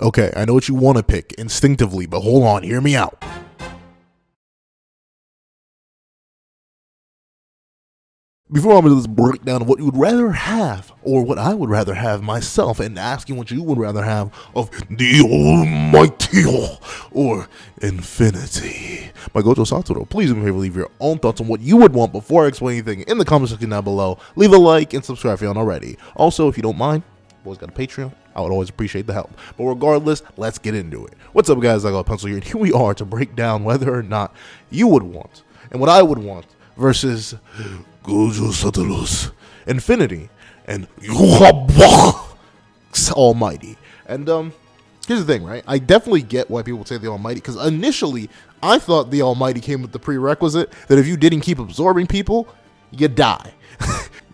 Okay, I know what you want to pick instinctively, but hold on, hear me out. Before I'm going to this breakdown of what you would rather have, or what I would rather have myself, and asking what you would rather have of the Almighty or Infinity by Gojo Satoru, please leave your own thoughts on what you would want before I explain anything in the comment section down below. Leave a like and subscribe if you haven't already. Also, if you don't mind, I've always got a Patreon. I would always appreciate the help. But regardless, let's get into it. What's up, guys? I got a pencil here, and here we are to break down whether or not you would want and what I would want versus Gojo Satoru's Infinity and Yhwach Almighty. And here's the thing, right? I definitely get why people say the Almighty, because initially I thought the Almighty came with the prerequisite that if you didn't keep absorbing people, you die.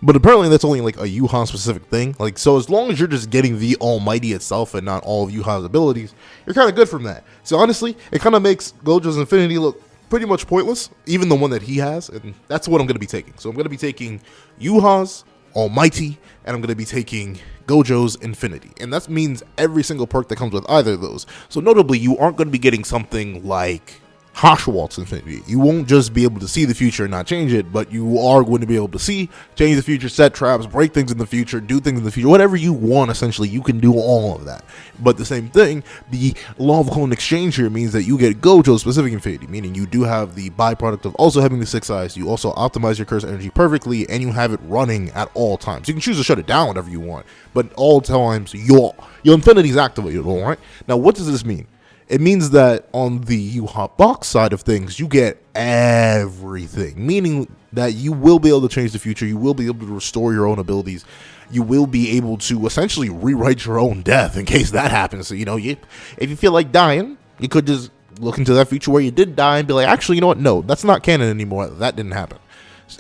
But apparently that's only like a Yhwach specific thing. Like, so as long as you're just getting the Almighty itself and not all of Yhwach's abilities, you're kind of good from that. So honestly, it kind of makes Gojo's Infinity look pretty much pointless, even the one that he has, and that's what I'm going to be taking. So I'm going to be taking Yhwach's Almighty, and I'm going to be taking Gojo's Infinity, and that means every single perk that comes with either of those. So notably, you aren't going to be getting something like Yhwach's Infinity. You won't just be able to see the future and not change it, but you are going to be able to see, change the future, set traps, break things in the future, do things in the future, whatever you want. Essentially, you can do all of that. But the same thing, the law of clone exchange here means that you get Gojo's specific Infinity, meaning you do have the byproduct of also having the 6 eyes. You also optimize your curse energy perfectly, and you have it running at all times. You can choose to shut it down whenever you want, but all times your Infinity is activated. All right. Now, what does this mean? It means that on the Yhwach box side of things, you get everything, meaning that you will be able to change the future, you will be able to restore your own abilities, you will be able to essentially rewrite your own death in case that happens. So, if you feel like dying, you could just look into that future where you did die and be like, actually, you know what, no, that's not canon anymore, that didn't happen.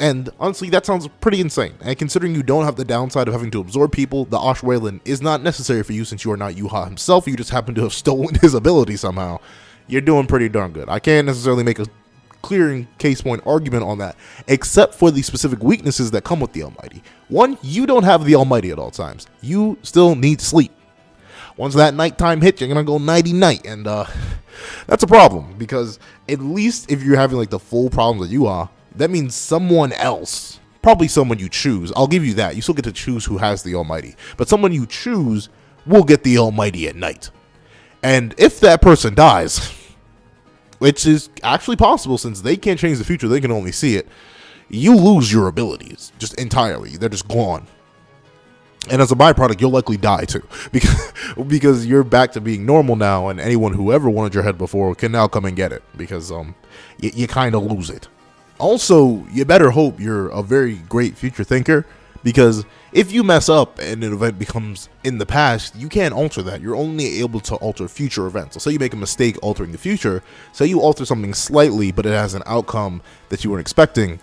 And honestly, that sounds pretty insane. And considering you don't have the downside of having to absorb people, the Ashwayland is not necessary for you since you are not Yhwach himself. You just happen to have stolen his ability somehow. You're doing pretty darn good. I can't necessarily make a clear and case point argument on that, except for the specific weaknesses that come with the Almighty. One, you don't have the Almighty at all times. You still need sleep. Once that nighttime hits, you're going to go nighty-night. And that's a problem, because at least if you're having like the full problems that you are, that means someone else, probably someone you choose, I'll give you that, you still get to choose who has the Almighty, but someone you choose will get the Almighty at night. And if that person dies, which is actually possible since they can't change the future, they can only see it, you lose your abilities just entirely. They're just gone. And as a byproduct, you'll likely die too, because you're back to being normal now, and anyone who ever wanted your head before can now come and get it, because you kind of lose it. Also, you better hope you're a very great future thinker, because if you mess up and an event becomes in the past, you can't alter that. You're only able to alter future events. So say you make a mistake altering the future, say you alter something slightly, but it has an outcome that you weren't expecting.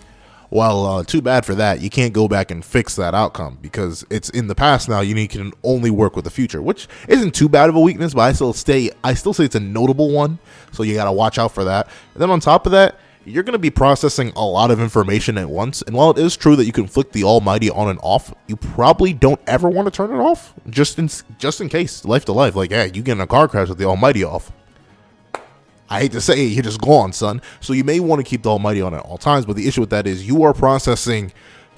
Well, too bad for that. You can't go back and fix that outcome because it's in the past now. You can only work with the future, which isn't too bad of a weakness, but I still say it's a notable one. So you got to watch out for that. And then on top of that, you're going to be processing a lot of information at once, and while it is true that you can flick the Almighty on and off, you probably don't ever want to turn it off, just in case, life to life, like, hey, you get in a car crash with the Almighty off. I hate to say it, you're just gone, son. So you may want to keep the Almighty on at all times, but the issue with that is you are processing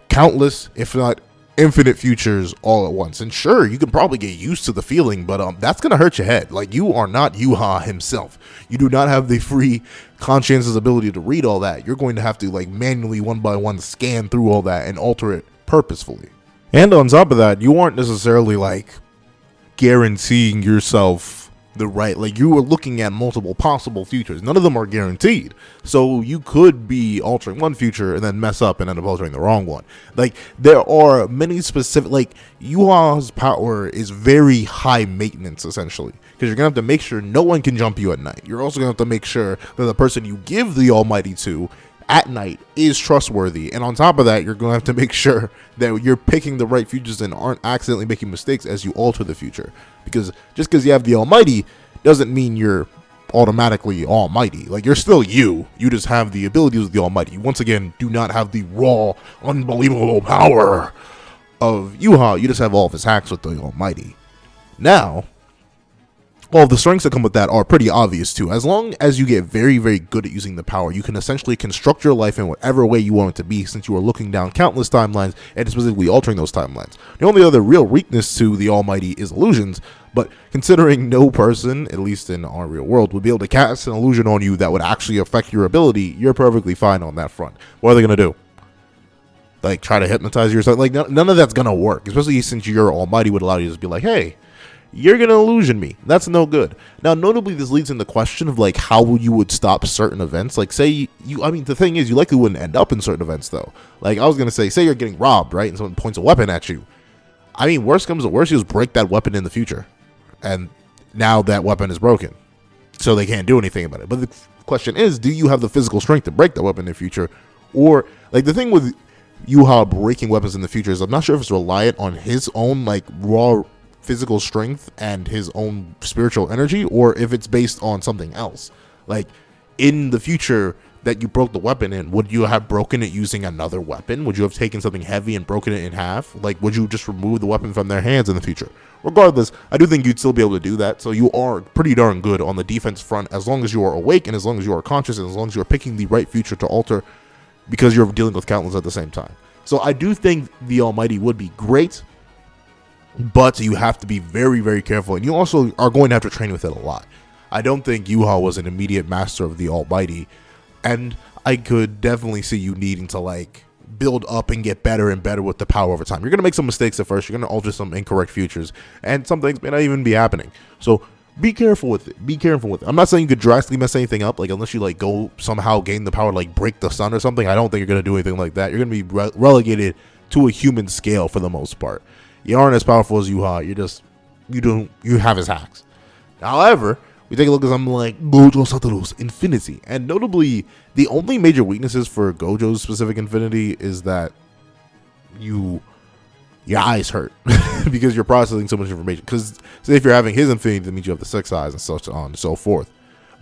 countless, if not infinite futures all at once. And sure, you can probably get used to the feeling, but that's gonna hurt your head. Like, you are not Yhwach himself. You do not have the free conscientious ability to read all that. You're going to have to like manually one by one scan through all that and alter it purposefully. And on top of that, you aren't necessarily like guaranteeing yourself the right, like, you are looking at multiple possible futures. None of them are guaranteed. So you could be altering one future and then mess up and end up altering the wrong one. Like, there are many specific, like, Yhwach's power is very high maintenance, essentially, because you're gonna have to make sure no one can jump you at night. You're also gonna have to make sure that the person you give the Almighty to at night is trustworthy, and on top of that, you're going to have to make sure that you're picking the right futures and aren't accidentally making mistakes as you alter the future, because just because you have the Almighty doesn't mean you're automatically almighty. Like, you're still you just have the abilities of the Almighty. You once again do not have the raw, unbelievable power of Yhwach. You just have all of his hacks with the Almighty. Now, well, the strengths that come with that are pretty obvious too. As long as you get very, very good at using the power, you can essentially construct your life in whatever way you want it to be, since you are looking down countless timelines and specifically altering those timelines. The only other real weakness to the Almighty is illusions, but considering no person, at least in our real world, would be able to cast an illusion on you that would actually affect your ability, you're perfectly fine on that front. What are they going to do? Like, try to hypnotize you or something? Like, none of that's going to work, especially since your Almighty would allow you to just be like, hey, you're going to illusion me. That's no good. Now, notably, this leads in the question of, like, how you would stop certain events. Like, say, I mean, the thing is, you likely wouldn't end up in certain events, though. Like, I was going to say you're getting robbed, right? And someone points a weapon at you. I mean, worst comes to worst, you just break that weapon in the future. And now that weapon is broken. So they can't do anything about it. But the question is, do you have the physical strength to break that weapon in the future? Or, like, the thing with Yhwach breaking weapons in the future is I'm not sure if it's reliant on his own, like, raw physical strength and his own spiritual energy, or if it's based on something else. Like, in the future that you broke the weapon in, would you have broken it using another weapon? Would you have taken something heavy and broken it in half? Like, would you just remove the weapon from their hands in the future? Regardless, I do think you'd still be able to do that, so you are pretty darn good on the defense front as long as you are awake and as long as you are conscious and as long as you are picking the right future to alter, because you're dealing with countless at the same time. So I do think the Almighty would be great, but you have to be very, very careful, and you also are going to have to train with it a lot. I don't think Yhwach was an immediate master of the Almighty, and I could definitely see you needing to, like, build up and get better and better with the power over time. You're going to make some mistakes at first, you're going to alter some incorrect futures, and some things may not even be happening. So be careful with it. Be careful with it. I'm not saying you could drastically mess anything up, like, unless you, like, go somehow gain the power to, like, break the sun or something. I don't think you're going to do anything like that. You're going to be relegated to a human scale for the most part. You aren't as powerful as Yhwach. You have his hacks. However, we take a look at something like Gojo Satoru's Infinity, and notably, the only major weaknesses for Gojo's specific Infinity is that your eyes hurt because you're processing so much information. Because say if you're having his Infinity, that means you have the 6 eyes and such on and so forth.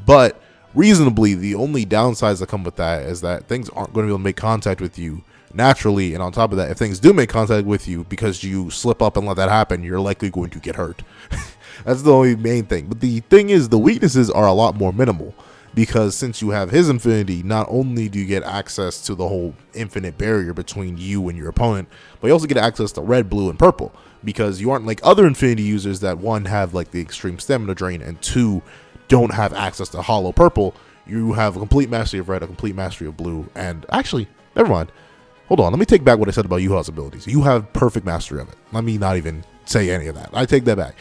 But reasonably, the only downsides that come with that is that things aren't going to be able to make contact with you naturally, and on top of that, if things do make contact with you because you slip up and let that happen, you're likely going to get hurt. That's the only main thing. But the thing is, the weaknesses are a lot more minimal, because since you have his Infinity, not only do you get access to the whole infinite barrier between you and your opponent, but you also get access to red, blue, and purple, because you aren't like other Infinity users that, one, have like the extreme stamina drain, and two, don't have access to hollow purple. You have a complete mastery of red, a complete mastery of blue, and actually, never mind. Hold on, let me take back what I said about Yhwach's abilities. You have perfect mastery of it. Let me not even say any of that. I take that back.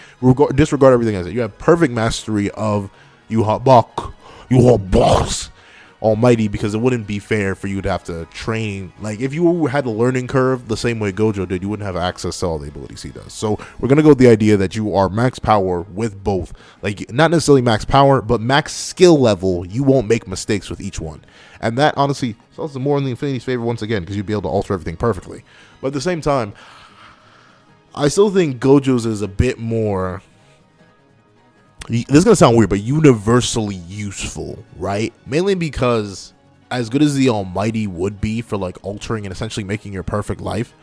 Disregard everything I said. You have perfect mastery of Yhwach Almighty, because it wouldn't be fair for you to have to train. Like, if you had a learning curve the same way Gojo did, you wouldn't have access to all the abilities he does. So we're going to go with the idea that you are max power with both. Like, not necessarily max power, but max skill level. You won't make mistakes with each one. And that, honestly, is also more in the Infinity's favor once again, because you'd be able to alter everything perfectly. But at the same time, I still think Gojo's is a bit more, this is going to sound weird, but universally useful, right? Mainly because as good as the Almighty would be for, like, altering and essentially making your perfect life,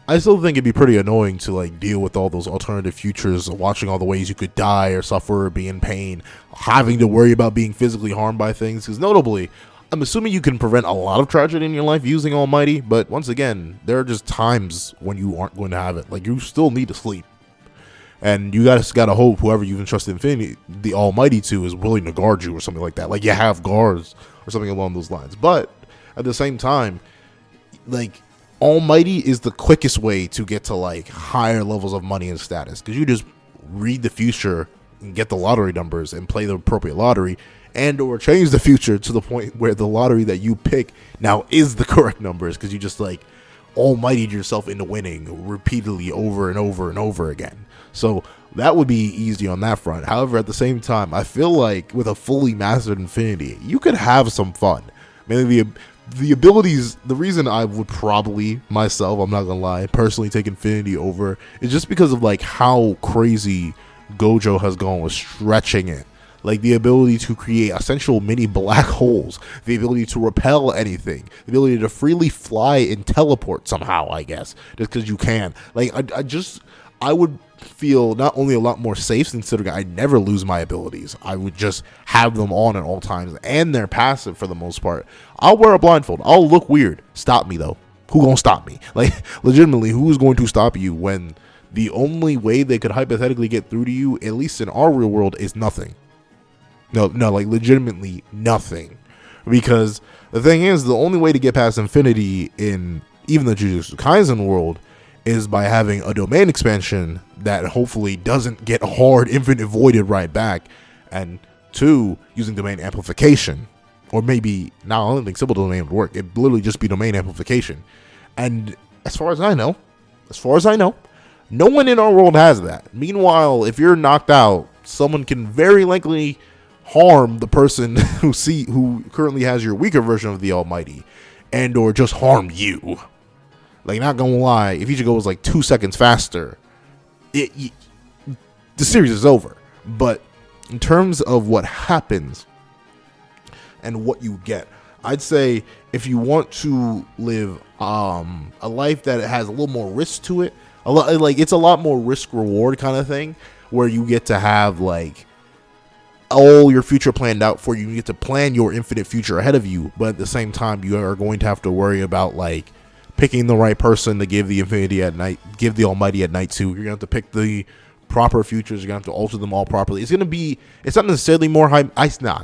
I still think it'd be pretty annoying to, like, deal with all those alternative futures, watching all the ways you could die or suffer or be in pain, having to worry about being physically harmed by things. Because notably, I'm assuming you can prevent a lot of tragedy in your life using Almighty, but once again, there are just times when you aren't going to have it. Like, you still need to sleep. And you guys gotta hope whoever you've entrusted Infinity, the Almighty, to is willing to guard you or something like that. Like, you have guards or something along those lines. But at the same time, like, Almighty is the quickest way to get to, like, higher levels of money and status, because you just read the future and get the lottery numbers and play the appropriate lottery, and or change the future to the point where the lottery that you pick now is the correct numbers, because you just, like, Almighty'd yourself into winning repeatedly over and over and over again. So that would be easy on that front. However, at the same time, I feel like with a fully mastered Infinity, you could have some fun. Mainly the abilities, the reason I would probably myself, I'm not gonna lie, personally take Infinity over is just because of, like, how crazy Gojo has gone with stretching it. Like, the ability to create essential mini black holes, the ability to repel anything, the ability to freely fly and teleport somehow, I guess, just because you can. Like, I would feel not only a lot more safe, considering I never lose my abilities. I would just have them on at all times, and they're passive for the most part. I'll wear a blindfold. I'll look weird. Stop me, though. Who gonna stop me? Like, legitimately, who's going to stop you when the only way they could hypothetically get through to you, at least in our real world, is nothing? No, like, legitimately nothing. Because the thing is, the only way to get past infinity in even the Jujutsu Kaisen world is by having a domain expansion that hopefully doesn't get hard infinite voided right back, and 2, using domain amplification, or maybe now I don't think simple domain would work. It'd literally just be domain amplification. And as far as I know, no one in our world has that. Meanwhile, if you're knocked out, someone can very likely harm the person who currently has your weaker version of the Almighty, and or just harm you. Like, not gonna lie, if Ichigo was like 2 seconds faster, the series is over. But in terms of what happens and what you get, I'd say if you want to live a life that has a little more risk to it, it's a lot more risk reward kind of thing, where you get to have like all your future planned out for you. You get to plan your infinite future ahead of you, but at the same time, you are going to have to worry about like picking the right person to give the infinity at night, give the Almighty at night to. You're gonna have to pick the proper futures. You're gonna have to alter them all properly. It's not necessarily more high.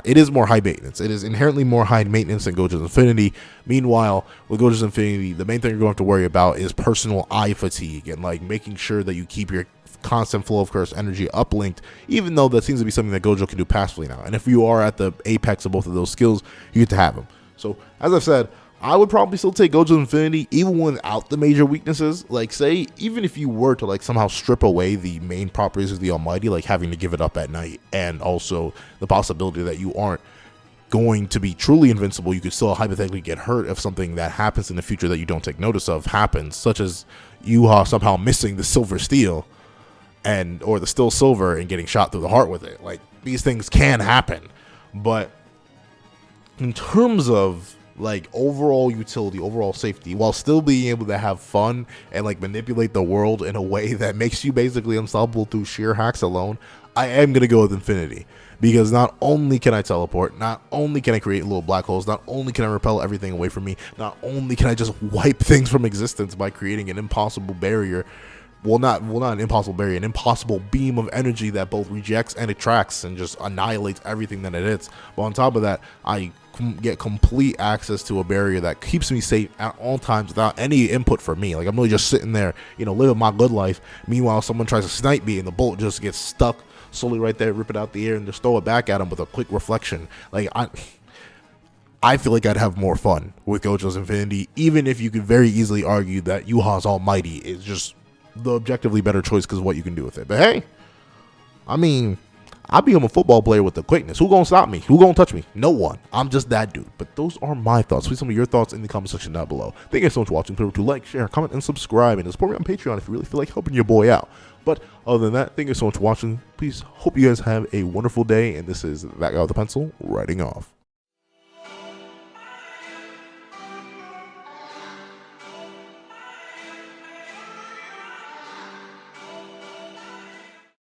It is more high maintenance. It is inherently more high maintenance than Gojo's Infinity. Meanwhile, with Gojo's Infinity, the main thing you're going to have to worry about is personal eye fatigue and like making sure that you keep your constant flow of cursed energy uplinked, even though that seems to be something that Gojo can do passively now. And if you are at the apex of both of those skills, you get to have them. So as I've said, I would probably still take Gojo's Infinity even without the major weaknesses. Like, say, even if you were to like somehow strip away the main properties of the Almighty, like having to give it up at night, and also the possibility that you aren't going to be truly invincible, you could still hypothetically get hurt if something that happens in the future that you don't take notice of happens, such as Yhwach somehow missing the silver steel or the still silver and getting shot through the heart with it. Like, these things can happen. But in terms of like overall utility, overall safety, while still being able to have fun and like manipulate the world in a way that makes you basically unstoppable through sheer hacks alone, I am going to go with Infinity. Because not only can I teleport, not only can I create little black holes, not only can I repel everything away from me, not only can I just wipe things from existence by creating an impossible barrier, not an impossible barrier, an impossible beam of energy that both rejects and attracts and just annihilates everything that it hits. But on top of that, I get complete access to a barrier that keeps me safe at all times without any input from me. Like, I'm really just sitting there, living my good life. Meanwhile, someone tries to snipe me and the bolt just gets stuck slowly right there, rip it out the air, and just throw it back at him with a quick reflection. Like, I feel like I'd have more fun with Gojo's Infinity, even if you could very easily argue that Yhwach's Almighty is just the objectively better choice because of what you can do with it. But hey, I mean, I become a football player with the quickness. Who gonna stop me? Who gonna touch me? No one. I'm just that dude. But those are my thoughts. Please tell me your thoughts in the comment section down below. Thank you so much for watching. Remember to like, share, comment, and subscribe, and support me on Patreon if you really feel like helping your boy out. But other than that, thank you so much for watching. Please hope you guys have a wonderful day. And this is that guy with the pencil writing off.